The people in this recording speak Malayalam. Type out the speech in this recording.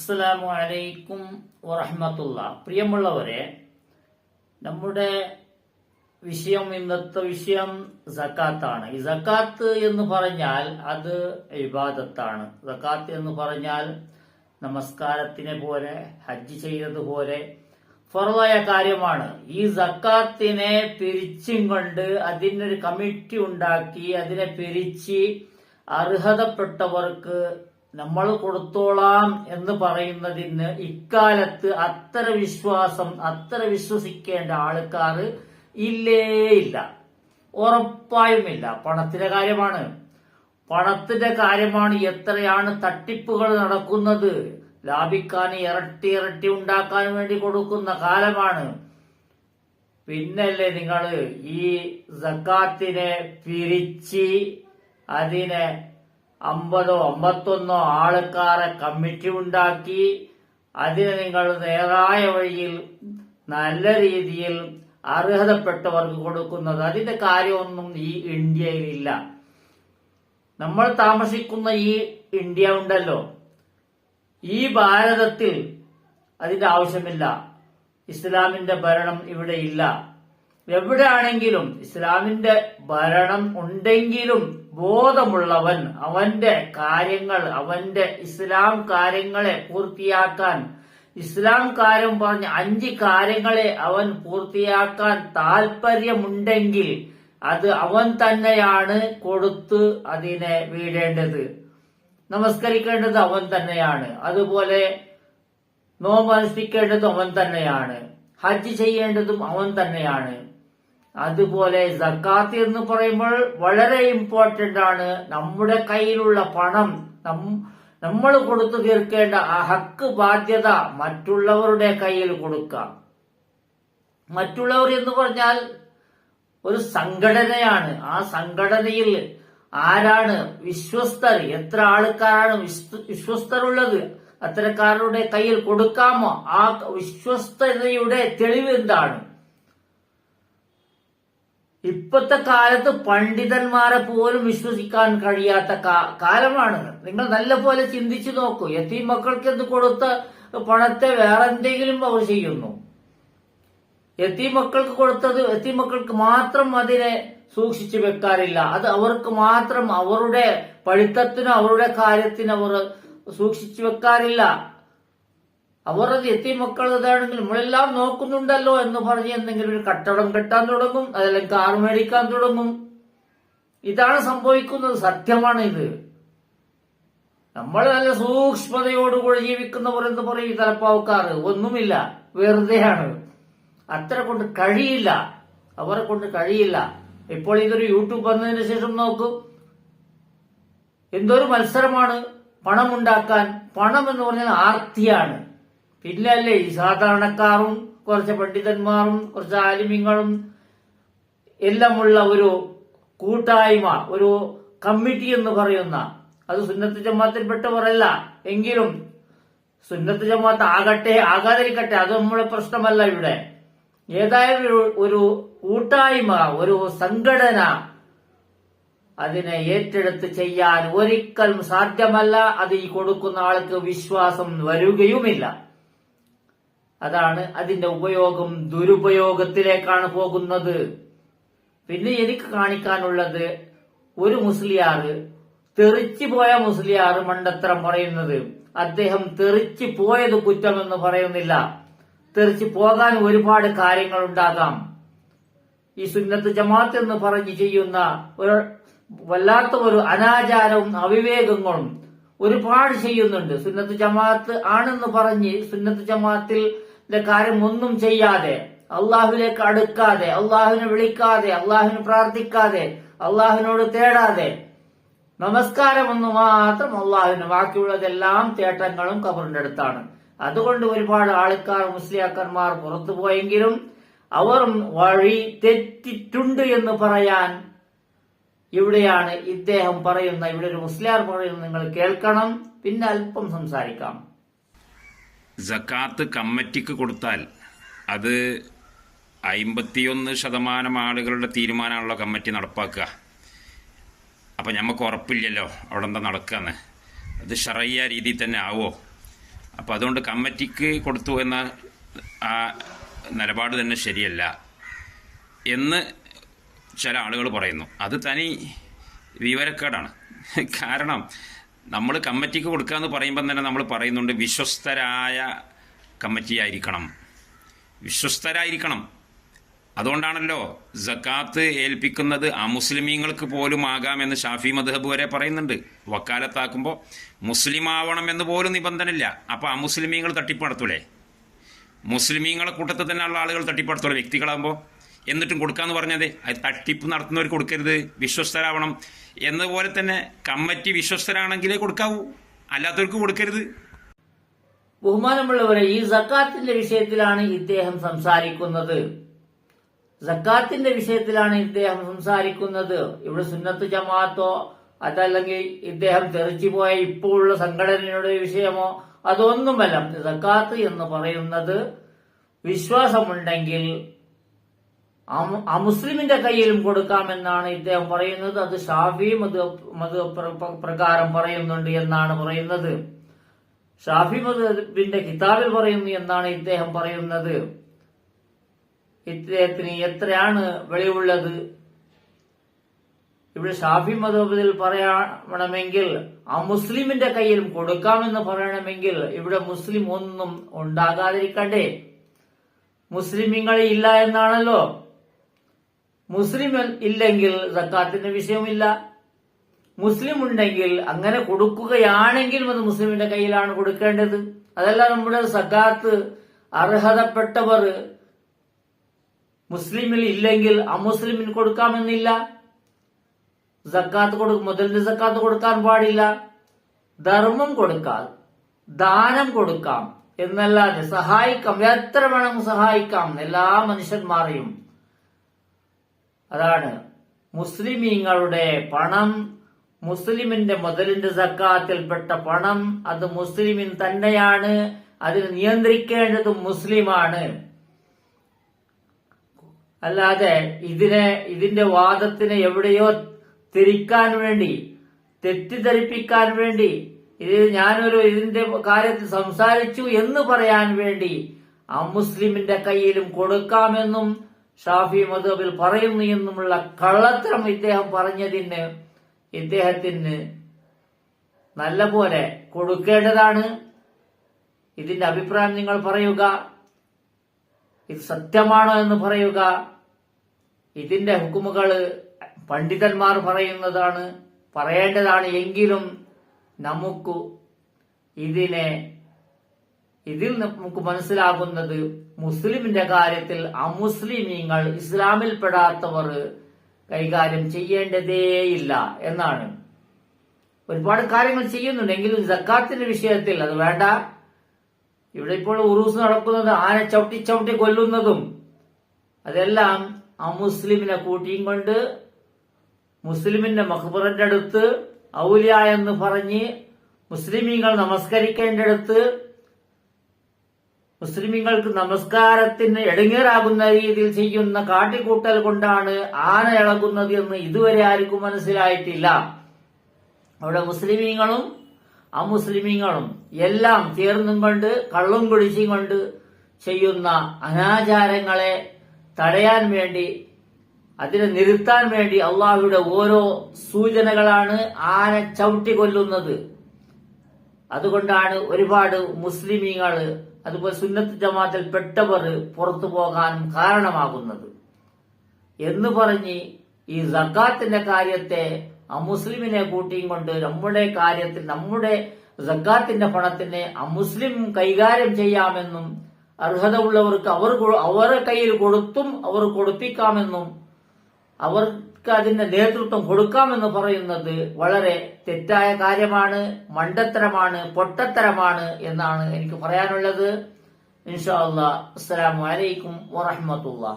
അസ്സലാമു അലൈക്കും വറഹ്മത്തുള്ള. പ്രിയമുള്ളവരെ, നമ്മുടെ ഇന്നത്തെ വിഷയം സക്കാത്താണ്. ഈ സക്കാത്ത് എന്ന് പറഞ്ഞാൽ അത് ഇബാദത്താണ്. സക്കാത്ത് എന്ന് പറഞ്ഞാൽ നമസ്കാരത്തിനെ പോലെ, ഹജ്ജ് ചെയ്തതുപോലെ ഫർളായ കാര്യമാണ്. ഈ സക്കാത്തിനെ പിരിച്ചും കൊണ്ട് അതിനൊരു കമ്മിറ്റി ഉണ്ടാക്കി അതിനെ പിരിച്ച് അർഹതപ്പെട്ടവർക്ക് നമ്മൾ കൊടുത്തോളാം എന്ന് പറയുന്നതിന് ഇക്കാലത്ത് അത്ര വിശ്വസിക്കേണ്ട ആൾക്കാർ ഇല്ല, ഉറപ്പായുമില്ല. പണത്തിന്റെ കാര്യമാണ്. എത്രയാണ് തട്ടിപ്പുകൾ നടക്കുന്നത്. ലാഭിക്കാൻ ഇരട്ടി ഉണ്ടാക്കാൻ വേണ്ടി കൊടുക്കുന്ന കാലമാണ്. പിന്നല്ലേ നിങ്ങൾ ഈ സക്കാത്തിനെ പിരിച്ച് അതിനെ 50 51 ആൾക്കാരെ കമ്മിറ്റി ഉണ്ടാക്കി അതിനെ നിങ്ങൾ നേരായ വഴിയിൽ നല്ല രീതിയിൽ അർഹതപ്പെട്ടവർക്ക് കൊടുക്കുന്നത്. അതിന്റെ കാര്യമൊന്നും ഈ ഇന്ത്യയിലില്ല. നമ്മൾ താമസിക്കുന്ന ഈ ഇന്ത്യ ഉണ്ടല്ലോ, ഈ ഭാരതത്തിൽ അതിന്റെ ആവശ്യമില്ല. ഇസ്ലാമിന്റെ ഭരണം ഇവിടെ ഇല്ല. എവിടെയാണെങ്കിലും ഇസ്ലാമിന്റെ ഭരണം ഉണ്ടെങ്കിലും ബോധമുള്ളവൻ അവന്റെ ഇസ്ലാം കാര്യങ്ങളെ പൂർത്തിയാക്കാൻ, ഇസ്ലാം കാര്യം പറഞ്ഞ 5 കാര്യങ്ങളെ അവൻ പൂർത്തിയാക്കാൻ താല്പര്യമുണ്ടെങ്കിൽ അത് അവൻ തന്നെയാണ് കൊടുത്ത് അതിനെ വീടേണ്ടത്. നമസ്കരിക്കേണ്ടത് അവൻ തന്നെയാണ്. അതുപോലെ നോമ്പ് അനുഷ്ഠിക്കേണ്ടതും അവൻ തന്നെയാണ്. ഹജ്ജ് ചെയ്യേണ്ടതും അവൻ തന്നെയാണ്. അതുപോലെ സക്കാത്ത് എന്ന് പറയുമ്പോൾ വളരെ ഇമ്പോർട്ടന്റ് ആണ്. നമ്മുടെ കയ്യിലുള്ള പണം നമ്മൾ കൊടുത്തു തീർക്കേണ്ട ആ ഹക്ക് ബാധ്യത മറ്റുള്ളവരുടെ കയ്യിൽ കൊടുക്കാം. മറ്റുള്ളവർ എന്ന് പറഞ്ഞാൽ ഒരു സംഘടനയാണ്. ആ സംഘടനയിൽ ആരാണ് വിശ്വസ്തർ, എത്ര ആൾക്കാരാണ് വിശ്വസ്തരുള്ളത്, അത്തരക്കാരുടെ കയ്യിൽ കൊടുക്കാമോ? ആ വിശ്വസ്തതയുടെ തെളിവ് എന്താണ്? ഇപ്പോഴത്തെ കാലത്ത് പണ്ഡിതന്മാരെ പോലും വിശ്വസിക്കാൻ കഴിയാത്ത കാലമാണ്. നിങ്ങൾ നല്ല പോലെ ചിന്തിച്ചു നോക്കൂ. യതീം മക്കൾക്ക് എന്ത് കൊടുത്ത പണത്തെ വേറെ എന്തെങ്കിലും അവർ ചെയ്യുന്നു. യതീം മക്കൾക്ക് കൊടുത്തത് യതീം മക്കൾക്ക് മാത്രം അതിനെ സൂക്ഷിച്ചു വെക്കാറില്ല. അത് അവർക്ക് മാത്രം അവരുടെ പഠിത്തത്തിനും അവരുടെ കാര്യത്തിന് അവർ സൂക്ഷിച്ചു വെക്കാറില്ല. അവർ യതീം മക്കൾ ഇതാണെങ്കിൽ നമ്മളെല്ലാം നോക്കുന്നുണ്ടല്ലോ എന്ന് പറഞ്ഞ് എന്തെങ്കിലും ഒരു കട്ടടം കെട്ടാൻ തുടങ്ങും, അതല്ലെങ്കിൽ കാർ മേടിക്കാൻ തുടങ്ങും. ഇതാണ് സംഭവിക്കുന്നത്. സത്യമാണ് ഇത്. നമ്മൾ നല്ല സൂക്ഷ്മതയോടുകൂടി ജീവിക്കുന്നവർ എന്ന് പറയും ഈ തലപ്പാവക്കാർ. ഒന്നുമില്ല, വെറുതെയാണ്. അത്ര കൊണ്ട് കഴിയില്ല, അവരെ കൊണ്ട് കഴിയില്ല. ഇപ്പോൾ ഇതൊരു യൂട്യൂബ് വന്നതിന് ശേഷം നോക്കൂ, എന്തൊരു മത്സരമാണ് പണമുണ്ടാക്കാൻ. പണം എന്ന് പറഞ്ഞാൽ ആർത്തിയാണ്. പിന്നെ അല്ലേ ഈ സാധാരണക്കാരും കുറച്ച് പണ്ഡിതന്മാരും കുറച്ച് ആലിമ്യങ്ങളും എല്ലാമുള്ള ഒരു കൂട്ടായ്മ, ഒരു കമ്മിറ്റി എന്ന് പറയുന്ന, അത് സുന്നത്ത് ജമാഅത്തിൽപ്പെട്ടവരല്ല എങ്കിലും സുന്നത്ത് ജമാഅത്ത് ആകട്ടെ ആകാതിരിക്കട്ടെ, അത് നമ്മളെ പ്രശ്നമല്ല. ഇവിടെ ഏതായാലും ഒരു കൂട്ടായ്മ, ഒരു സംഘടന അതിനെ ഏറ്റെടുത്ത് ചെയ്യാൻ ഒരിക്കലും സാധ്യമല്ല. അത് ഈ കൊടുക്കുന്ന ആൾക്ക് വിശ്വാസം വരികയുമില്ല. അതാണ് അതിന്റെ ഉപയോഗം ദുരുപയോഗത്തിലേക്കാണ് പോകുന്നത്. പിന്നെ എനിക്ക് കാണിക്കാനുള്ളത്, ഒരു മുസ്ലിയാർ, തെറിച്ചു പോയ മുസ്ലിയാർ മണ്ടത്തരം പറയുന്നത്. അദ്ദേഹം തെറിച്ചു പോയത് കുറ്റമെന്ന് പറയുന്നില്ല. തെറിച്ചു പോകാൻ ഒരുപാട് കാര്യങ്ങൾ ഉണ്ടാകാം. ഈ സുന്നത്ത് ജമാഅത്ത് എന്ന് പറഞ്ഞ് ചെയ്യുന്ന ഒരു വല്ലാത്ത ഒരു അനാചാരവും അവിവേകങ്ങളും ഒരുപാട് ചെയ്യുന്നുണ്ട്. സുന്നത്ത് ജമാഅത്ത് ആണെന്ന് പറഞ്ഞ് സുന്നത്ത് ജമാഅത്തിൽ കാര്യം ഒന്നും ചെയ്യാതെ, അള്ളാഹുവിലേക്ക് അടുക്കാതെ, അള്ളാഹുവിനെ വിളിക്കാതെ, അള്ളാഹുവിനെ പ്രാർത്ഥിക്കാതെ, അള്ളാഹുവിനോട് തേടാതെ, നമസ്കാരം ഒന്ന് മാത്രം അള്ളാഹുവിന്, ബാക്കിയുള്ളതെല്ലാം തേട്ടങ്ങളും ഖബറിന്റെ അടുത്താണ്. അതുകൊണ്ട് ഒരുപാട് ആൾക്കാർ മുസ്ലിയാക്കന്മാർ പുറത്തു പോയെങ്കിലും അവർ വഴി തെറ്റിട്ടുണ്ട് എന്ന് പറയാൻ ഇവിടെയാണ് ഇദ്ദേഹം പറയുന്ന, ഇവിടെ ഒരു മുസ്ലിയാർ പറയുന്നത് നിങ്ങൾ കേൾക്കണം, പിന്നെ അല്പം സംസാരിക്കാം. സക്കാത്ത് കമ്മിറ്റിക്ക് കൊടുത്താൽ അത് 51% ആളുകളുടെ തീരുമാനമുള്ള കമ്മിറ്റി നടപ്പാക്കുക. അപ്പം നമുക്ക് ഉറപ്പില്ലല്ലോ അവിടെ എന്താ നടക്കുകയെന്ന്. അത് ശറയ്യ രീതിയിൽ തന്നെ ആവോ? അപ്പം അതുകൊണ്ട് കമ്മിറ്റിക്ക് കൊടുത്തു എന്ന ആ നിലപാട് തന്നെ ശരിയല്ല എന്ന് ചില ആളുകൾ പറയുന്നു. അത് തനി വിവരക്കേടാണ്. കാരണം നമ്മൾ കമ്മിറ്റിക്ക് കൊടുക്കുക എന്ന് പറയുമ്പം തന്നെ നമ്മൾ പറയുന്നുണ്ട് വിശ്വസ്തരായ കമ്മിറ്റിയായിരിക്കണം, വിശ്വസ്തരായിരിക്കണം. അതുകൊണ്ടാണല്ലോ സക്കാത്ത് ഏൽപ്പിക്കുന്നത് അമുസ്ലിമീങ്ങൾക്ക് പോലും ആകാമെന്ന് ഷാഫി മദ്ഹബ് വരെ പറയുന്നുണ്ട്. വക്കാലത്താക്കുമ്പോൾ മുസ്ലിം ആവണം എന്ന് പോലും നിബന്ധനയില്ല. അപ്പോൾ അമുസ്ലിമീങ്ങൾ തട്ടിപ്പ് നടത്തൂലേ? മുസ്ലിമീങ്ങളെ കൂട്ടത്തിൽ തന്നെയുള്ള ആളുകൾ തട്ടിപ്പ് നടത്തൂലേ വ്യക്തികളാകുമ്പോൾ? എന്നിട്ടും കൊടുക്കാമെന്ന് പറഞ്ഞതേ, അത് തട്ടിപ്പ് നടത്തുന്നവർ കൊടുക്കരുത്, വിശ്വസ്തരാവണം. എന്നതുപോലെ തന്നെ കമ്മിറ്റി വിശ്വസ്തരാണെങ്കിലേ കൊടുക്കാവൂ, അല്ലാത്തവർക്ക് കൊടുക്കരുത്. ബഹുമാനമുള്ളവരെ, ഈ സക്കാത്തിന്റെ വിഷയത്തിലാണ് ഇദ്ദേഹം സംസാരിക്കുന്നത്. സക്കാത്തിന്റെ വിഷയത്തിലാണ് ഇദ്ദേഹം സംസാരിക്കുന്നത്. ഇവിടെ സുന്നത്ത് ജമാഅത്തോ അതല്ലെങ്കിൽ ഇദ്ദേഹം തെറിച്ചുപോയ ഇപ്പോഴുള്ള സംഘടനയുടെ വിഷയമോ അതൊന്നുമല്ല. സക്കാത്ത് എന്ന് പറയുന്നത് വിശ്വാസമുണ്ടെങ്കിൽ അമുസ്ലിമിന്റെ കയ്യിലും കൊടുക്കാമെന്നാണ് ഇദ്ദേഹം പറയുന്നത്. അത് ഷാഫി മത് പ്രകാരം പറയുന്നുണ്ട് എന്നാണ് പറയുന്നത്. ഷാഫി മദ്ഹബിന്റെ കിതാബിൽ പറയുന്നു എന്നാണ് ഇദ്ദേഹം പറയുന്നത്. ഇദ്ദേഹത്തിന് എത്രയാണ് വെളിവുള്ളത്? ഇവിടെ ഷാഫി മദ്ഹബിൽ പറയണമെങ്കിൽ അമുസ്ലിമിന്റെ കയ്യിലും കൊടുക്കാമെന്ന് പറയണമെങ്കിൽ ഇവിടെ മുസ്ലിം ഒന്നും ഉണ്ടാകാതിരിക്കണ്ടേ? മുസ്ലിമീങ്ങൾ ഇല്ല എന്നാണല്ലോ. മുസ്ലിം ഇല്ലെങ്കിൽ സക്കാത്തിന്റെ വിഷയമില്ല. മുസ്ലിം ഉണ്ടെങ്കിൽ അങ്ങനെ കൊടുക്കുകയാണെങ്കിൽ അത് മുസ്ലിമിന്റെ കയ്യിലാണ് കൊടുക്കേണ്ടത്. അതല്ല നമ്മുടെ സക്കാത്ത് അർഹതപ്പെട്ടവർ മുസ്ലിമിൽ ഇല്ലെങ്കിൽ അമുസ്ലിമിന് കൊടുക്കാമെന്നില്ല. മുതലിന്റെ സക്കാത്ത് കൊടുക്കാൻ പാടില്ല. ധർമ്മം കൊടുക്കാം, ദാനം കൊടുക്കാം എന്നല്ലാതെ സഹായിക്കാം, എത്ര വേണം സഹായിക്കാം എല്ലാ മനുഷ്യന്മാരെയും. അതാണ് മുസ്ലിമീങ്ങളുടെ പണം, മുസ്ലിമിന്റെ മുതലിന്റെ സക്കാത്തിൽപ്പെട്ട പണം അത് മുസ്ലിമിൻ തന്നെയാണ്. അതിന് നിയന്ത്രിക്കേണ്ടതും മുസ്ലിമാണ്. അല്ലാതെ ഇതിന്റെ വാദത്തിനെ എവിടെയോ തിരിക്കാൻ വേണ്ടി, തെറ്റിദ്ധരിപ്പിക്കാൻ വേണ്ടി, ഇതിന്റെ കാര്യത്തിൽ സംസാരിച്ചു എന്ന് പറയാൻ വേണ്ടി അമുസ്ലിമിന്റെ കയ്യിലും കൊടുക്കാമെന്നും ഷാഫി മദ്ഹബിൽ പറയുന്നു എന്നുമുള്ള കള്ളത്തരം ഇദ്ദേഹം പറഞ്ഞതിന് ഇദ്ദേഹത്തിന് നല്ലപോലെ കൊടുക്കേണ്ടതാണ്. ഇതിന്റെ അഭിപ്രായം നിങ്ങൾ പറയുക. ഇത് സത്യമാണോ എന്ന് പറയുക. ഇതിന്റെ ഹുക്കുമുകള് പണ്ഡിതന്മാർ പറയുന്നതാണ്, പറയേണ്ടതാണ്. എങ്കിലും ഇതിൽ നമുക്ക് മനസ്സിലാകുന്നത് മുസ്ലിമിന്റെ കാര്യത്തിൽ അമുസ്ലിമീങ്ങൾ, ഇസ്ലാമിൽപ്പെടാത്തവർ കൈകാര്യം ചെയ്യേണ്ടതേയില്ല എന്നാണ്. ഒരുപാട് കാര്യങ്ങൾ ചെയ്യുന്നുണ്ടെങ്കിലും സക്കാത്തിന്റെ വിഷയത്തിൽ അത് വേണ്ട. ഇവിടെ ഇപ്പോൾ ഉറൂസ് നടക്കുന്നത് ആന ചവിട്ടി കൊല്ലുന്നതും അതെല്ലാം അമുസ്ലിമിനെ കൂട്ടിയും കൊണ്ട് മുസ്ലിമിന്റെ മഖ്ബറിന്റെ അടുത്ത് ഔലിയ എന്ന് പറഞ്ഞ് മുസ്ലിമീങ്ങൾ നമസ്കരിക്കേണ്ടടുത്ത് മുസ്ലിമീങ്ങൾക്ക് നമസ്കാരത്തിന് എടങ്ങേറാകുന്ന രീതിയിൽ ചെയ്യുന്ന കാട്ടിക്കൂട്ടൽ കൊണ്ടാണ് ആന ഇളകുന്നത് എന്ന് ഇതുവരെ ആർക്കും മനസ്സിലായിട്ടില്ല. അവിടെ മുസ്ലിമീങ്ങളും അമുസ്ലിമീങ്ങളും എല്ലാം ചേർന്നും കൊണ്ട് കള്ളും കുടിച്ചും കൊണ്ട് ചെയ്യുന്ന അനാചാരങ്ങളെ തടയാൻ വേണ്ടി, അതിനെ നിർത്താൻ വേണ്ടി അള്ളാഹുയുടെ ഓരോ സൂചനകളാണ് ആന ചവിട്ടി കൊല്ലുന്നത്. അതുകൊണ്ടാണ് ഒരുപാട് മുസ്ലിമീങ്ങള് അതുപോലെ സുന്നത്ത് ജമാഅത്തിൽ പെട്ടവർ പുറത്തു പോകാനും കാരണമാകുന്നത് എന്ന് പറഞ്ഞ് ഈ സക്കാത്തിന്റെ കാര്യത്തെ അമുസ്ലിമിനെ കൂട്ടിയും കൊണ്ട് നമ്മുടെ കാര്യത്തിൽ, നമ്മുടെ സക്കാത്തിന്റെ പണത്തിനെ അമുസ്ലിം കൈകാര്യം ചെയ്യാമെന്നും അർഹത ഉള്ളവർക്ക് അവരുടെ കയ്യിൽ കൊടുത്തും അവർ കൊടുപ്പിക്കാമെന്നും അവർക്ക് അതിന്റെ നേതൃത്വം കൊടുക്കാമെന്ന് പറയുന്നത് വളരെ തെറ്റായ കാര്യമാണ്, മണ്ടത്തരമാണ്, പൊട്ടത്തരമാണ് എന്നാണ് എനിക്ക് പറയാനുള്ളത്. ഇൻഷാ അല്ലാഹ്. അസ്സലാമു അലൈക്കും വറഹ്മത്തുള്ളാഹി.